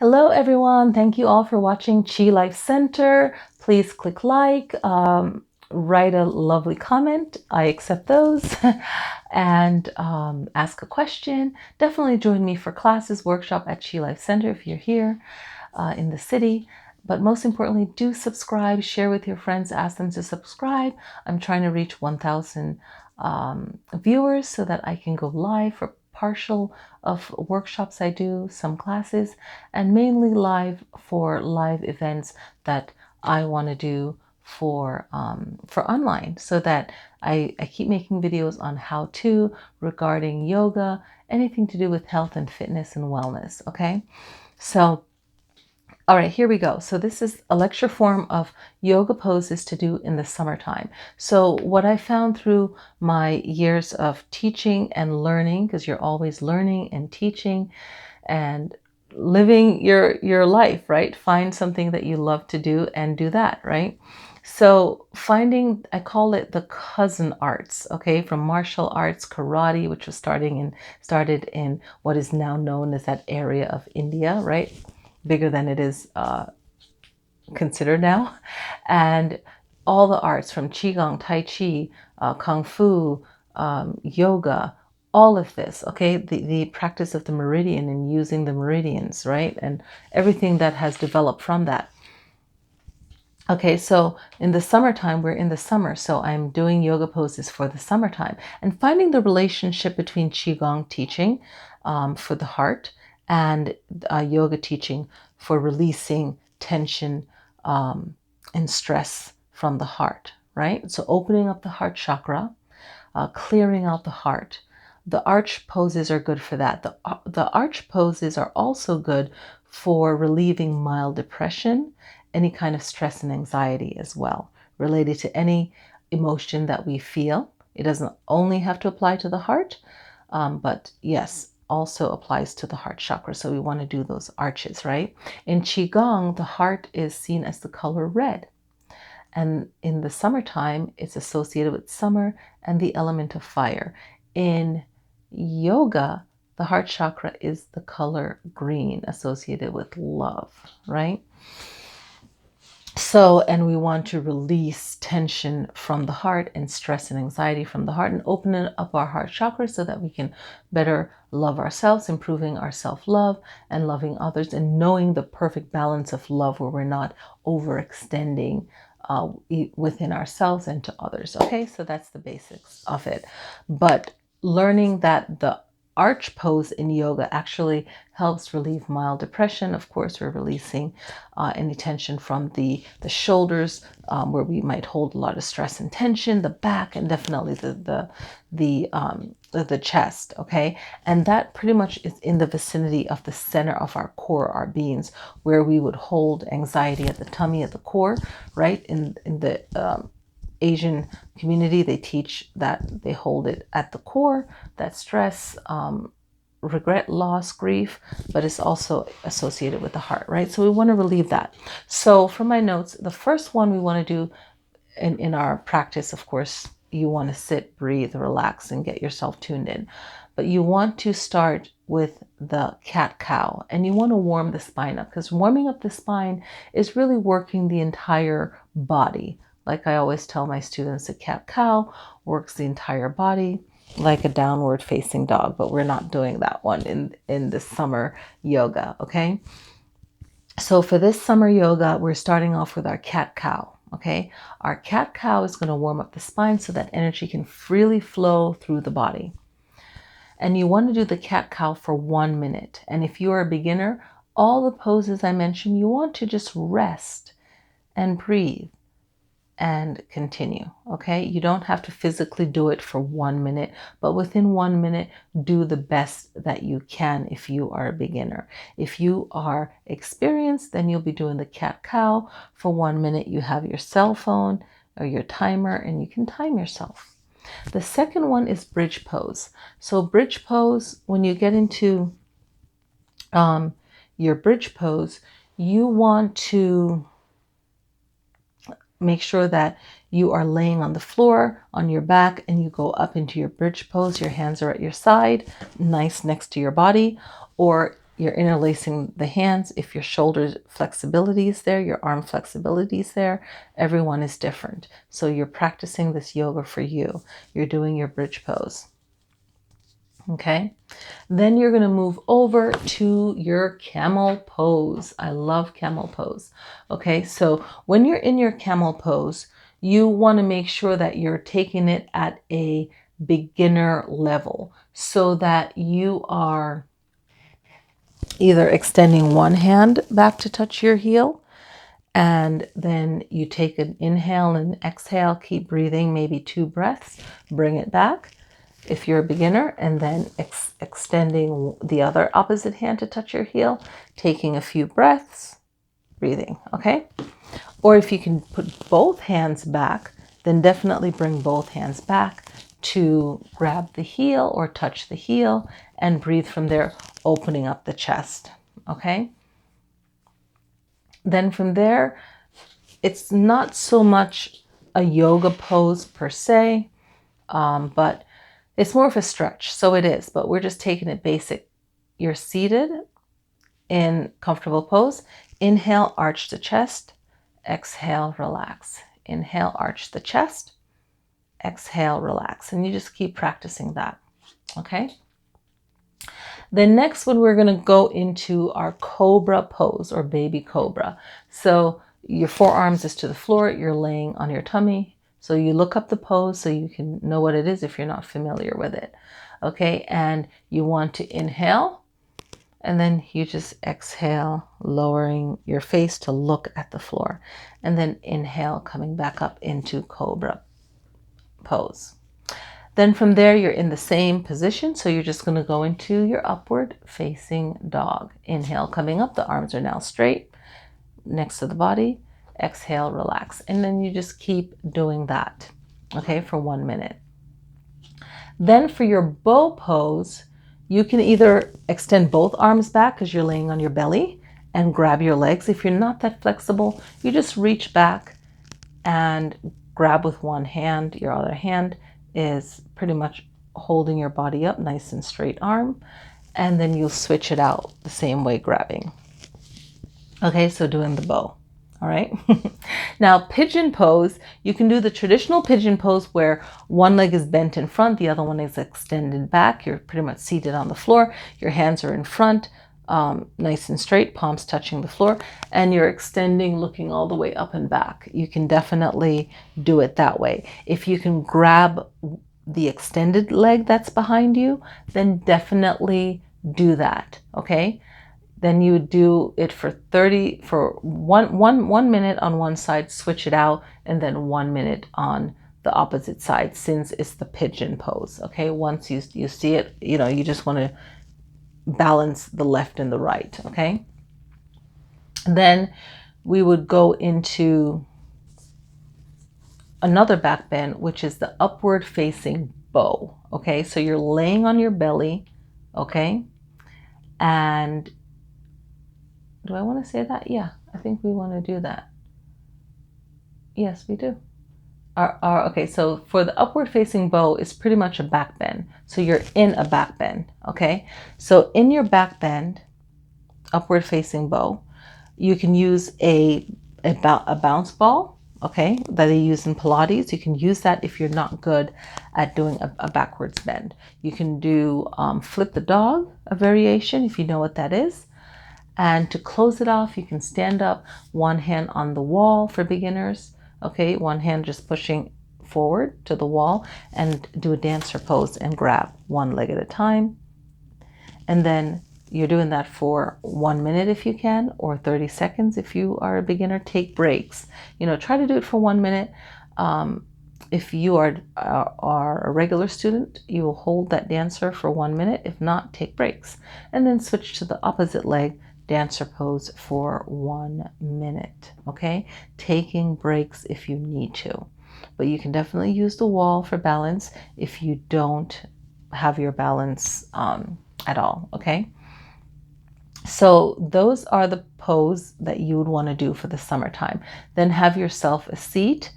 Hello everyone, thank you all for watching Chi Life Center. Please click like, write a lovely comment, I accept those, and ask a question. Definitely join me for classes, workshop at Chi Life Center if you're here in the city. But most importantly, do subscribe, share with your friends, ask them to subscribe. I'm trying to reach 1,000 viewers so that I can go live for partial of workshops I do, some classes, and mainly live for live events that I want to do for online, so that I keep making videos on how to regarding yoga, anything to do with health and fitness and wellness. Okay, so all right, here we go. So this is a lecture form of yoga poses to do in the summertime. So what I found through my years of teaching and learning, because you're always learning and teaching and living your life, right? Find something that you love to do and do that, right? So finding, I call it the cousin arts, okay, from martial arts, karate, which was started in what is now known as that area of India, right? Bigger than it is considered now, and all the arts from qigong, tai chi, kung fu, yoga, all of this, okay, the practice of the meridian and using the meridians, right, and everything that has developed from that. Okay, so in the summertime, we're in the summer, so I'm doing yoga poses for the summertime and finding the relationship between qigong teaching for the heart and yoga teaching for releasing tension and stress from the heart, right? So opening up the heart chakra, clearing out the heart. The arch poses are good for that. The arch poses are also good for relieving mild depression, any kind of stress and anxiety as well, related to any emotion that we feel. It doesn't only have to apply to the heart, but yes, also applies to the heart chakra. So we want to do those arches, right? In Qigong, the heart is seen as the color red. And in the summertime, it's associated with summer and the element of fire. In yoga, the heart chakra is the color green, associated with love, right? So, and we want to release tension from the heart and stress and anxiety from the heart and open up our heart chakra so that we can better love ourselves, improving our self-love and loving others and knowing the perfect balance of love where we're not overextending within ourselves and to others. Okay, so that's the basics of it. But learning that the arch pose in yoga actually helps relieve mild depression. Of course, we're releasing any tension from the shoulders, where we might hold a lot of stress and tension, the back, and definitely the chest. Okay, and that pretty much is in the vicinity of the center of our core, our beings, where we would hold anxiety at the tummy, at the core, right? In the Asian community, they teach that they hold it at the core, that stress, regret, loss, grief, but it's also associated with the heart, right? So we want to relieve that. So for my notes, the first one we want to do in our practice, of course, you want to sit, breathe, relax, and get yourself tuned in. But you want to start with the cat-cow, and you want to warm the spine up, because warming up the spine is really working the entire body. Like I always tell my students, the cat-cow works the entire body like a downward facing dog, but we're not doing that one in the summer yoga, okay? So for this summer yoga, we're starting off with our cat-cow, okay? Our cat-cow is going to warm up the spine so that energy can freely flow through the body. And you want to do the cat-cow for 1 minute. And if you are a beginner, all the poses I mentioned, you want to just rest and breathe and continue, okay? You don't have to physically do it for 1 minute, but within 1 minute, do the best that you can if you are a beginner. If you are experienced, then you'll be doing the cat-cow for 1 minute. You have your cell phone or your timer and you can time yourself. The second one is bridge pose. So bridge pose, when you get into your bridge pose, you want to make sure that you are laying on the floor on your back and you go up into your bridge pose. Your hands are at your side, nice next to your body. Or you're interlacing the hands. If your shoulder flexibility is there, your arm flexibility is there, everyone is different. So you're practicing this yoga for you. You're doing your bridge pose. Okay. Then you're going to move over to your camel pose. I love camel pose. Okay. So when you're in your camel pose, you want to make sure that you're taking it at a beginner level so that you are either extending one hand back to touch your heel, and then you take an inhale and exhale, keep breathing, maybe 2 breaths, bring it back if you're a beginner, and then extending the other opposite hand to touch your heel, taking a few breaths, breathing, okay? Or if you can put both hands back, then definitely bring both hands back to grab the heel or touch the heel and breathe from there, opening up the chest, okay? Then from there, it's not so much a yoga pose per se, but it's more of a stretch. So it is, but we're just taking it basic. You're seated in comfortable pose. Inhale, arch the chest. Exhale, relax. Inhale, arch the chest. Exhale, relax. And you just keep practicing that. Okay. Then next one, we're going to go into our Cobra pose or baby Cobra. So your forearms is to the floor. You're laying on your tummy. So you look up the pose so you can know what it is if you're not familiar with it. Okay. And you want to inhale. And then you just exhale, lowering your face to look at the floor. And then inhale, coming back up into Cobra pose. Then from there, you're in the same position. So you're just going to go into your upward facing dog. Inhale, coming up. The arms are now straight next to the body. Exhale, relax. And then you just keep doing that, okay, for 1 minute. Then for your bow pose, you can either extend both arms back because you're laying on your belly and grab your legs. If you're not that flexible, you just reach back and grab with one hand. Your other hand is pretty much holding your body up, nice and straight arm. And then you'll switch it out the same way, grabbing. Okay, so doing the bow. All right. Now, pigeon pose, you can do the traditional pigeon pose where one leg is bent in front, the other one is extended back. You're pretty much seated on the floor. Your hands are in front, nice and straight, palms touching the floor, and you're extending, looking all the way up and back. You can definitely do it that way. If you can grab the extended leg that's behind you, then definitely do that. Okay. Then you would do it for 1 minute on one side, switch it out, and then 1 minute on the opposite side, since it's the pigeon pose. Okay, once you see it, you just want to balance the left and the right. Okay, then we would go into another back bend, which is the upward facing bow. Okay, so you're laying on your belly. Okay, and do I want to say that? Yeah, I think we want to do that. Yes, we do. Okay, so for the upward facing bow, it's pretty much a back bend. So you're in a back bend, okay? So in your back bend, upward facing bow, you can use a bounce ball, okay, that they use in Pilates. You can use that if you're not good at doing a backwards bend. You can do flip the dog, a variation, if you know what that is. And to close it off, you can stand up, one hand on the wall for beginners. Okay, one hand just pushing forward to the wall, and do a dancer pose and grab one leg at a time. And then you're doing that for 1 minute if you can, or 30 seconds if you are a beginner. Take breaks. Try to do it for 1 minute. If you are a regular student, you will hold that dancer for 1 minute. If not, take breaks. And then switch to the opposite leg, dancer pose for 1 minute. Okay, taking breaks if you need to, but you can definitely use the wall for balance if you don't have your balance at all. Okay, so those are the pose that you would want to do for the summertime. Then have yourself a seat,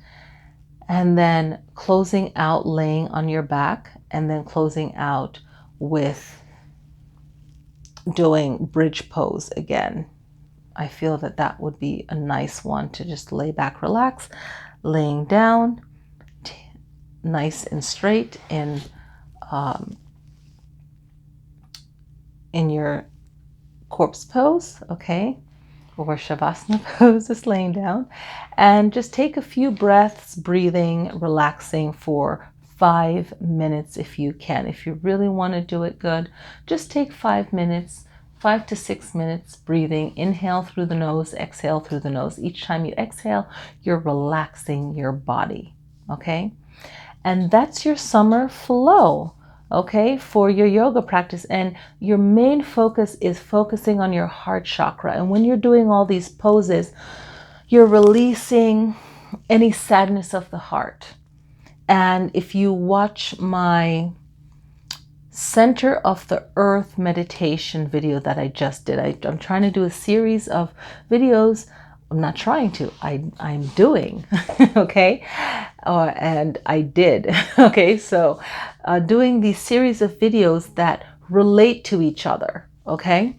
and then closing out laying on your back, and then closing out with doing bridge pose again. I feel that that would be a nice one to just lay back, relax, laying down, nice and straight in your corpse pose, okay, or Shavasana pose, just laying down, and just take a few breaths, breathing, relaxing for 5 minutes if you can. If you really want to do it good, just take 5 minutes, 5 to 6 minutes breathing. Inhale through the nose, exhale through the nose. Each time you exhale, you're relaxing your body, okay? And that's your summer flow, okay, for your yoga practice. And your main focus is focusing on your heart chakra. And when you're doing all these poses, you're releasing any sadness of the heart. And if you watch my Center of the Earth meditation video that I just did, I'm trying to do a series of videos. I'm not trying to, I'm doing, okay? And I did, okay? So doing these series of videos that relate to each other, okay?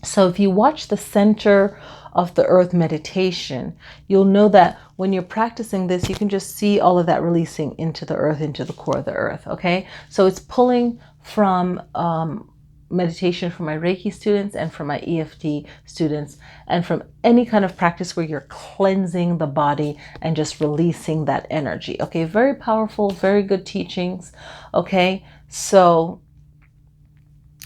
So if you watch the Center of the Earth meditation, you'll know that when you're practicing this, you can just see all of that releasing into the earth, into the core of the earth, okay? So it's pulling from meditation from my Reiki students and from my EFT students and from any kind of practice where you're cleansing the body and just releasing that energy, okay? Very powerful, very good teachings, okay? So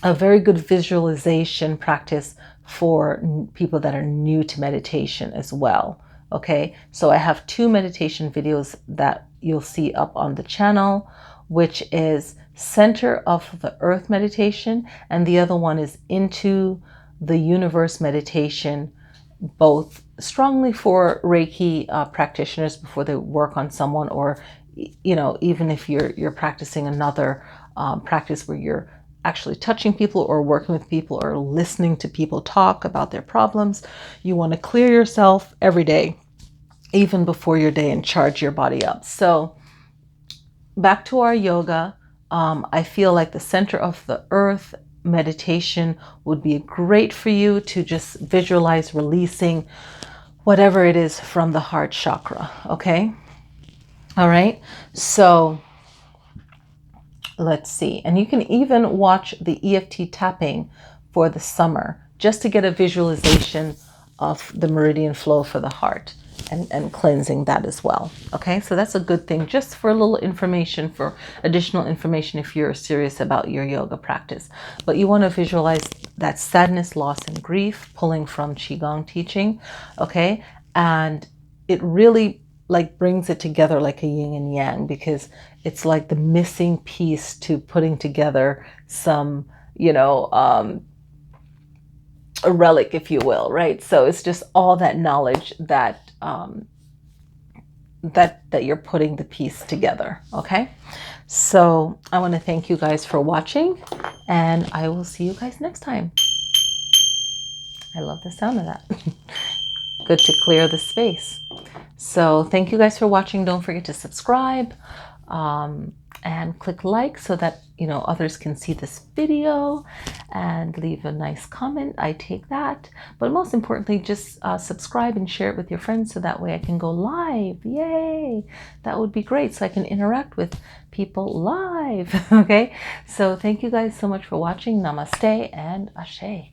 a very good visualization practice for people that are new to meditation as well, okay? So I have 2 meditation videos that you'll see up on the channel, which is Center of the Earth meditation, and the other one is Into the Universe meditation, both strongly for Reiki practitioners before they work on someone, or you know, even if you're practicing another practice where you're actually touching people or working with people or listening to people talk about their problems. You want to clear yourself every day, even before your day, and charge your body up. So back to our yoga. I feel like the Center of the Earth meditation would be great for you to just visualize releasing whatever it is from the heart chakra, okay? All right, so let's see. And you can even watch the EFT tapping for the summer just to get a visualization of the meridian flow for the heart and cleansing that as well. Okay, so that's a good thing just for a little information, for additional information if you're serious about your yoga practice. But you want to visualize that sadness, loss, and grief pulling from Qigong teaching, okay? And it really like brings it together like a yin and yang, because it's like the missing piece to putting together some, you know, a relic, if you will, right? So it's just all that knowledge that that you're putting the piece together, okay? So I want to thank you guys for watching, and I will see you guys next time. I love the sound of that. Good to clear the space. So thank you guys for watching. Don't forget to subscribe and click like so that, you know, others can see this video, and leave a nice comment. I take that. But most importantly, just subscribe and share it with your friends so that way I can go live. Yay! That would be great, so I can interact with people live. Okay? So thank you guys so much for watching. Namaste and Ashe.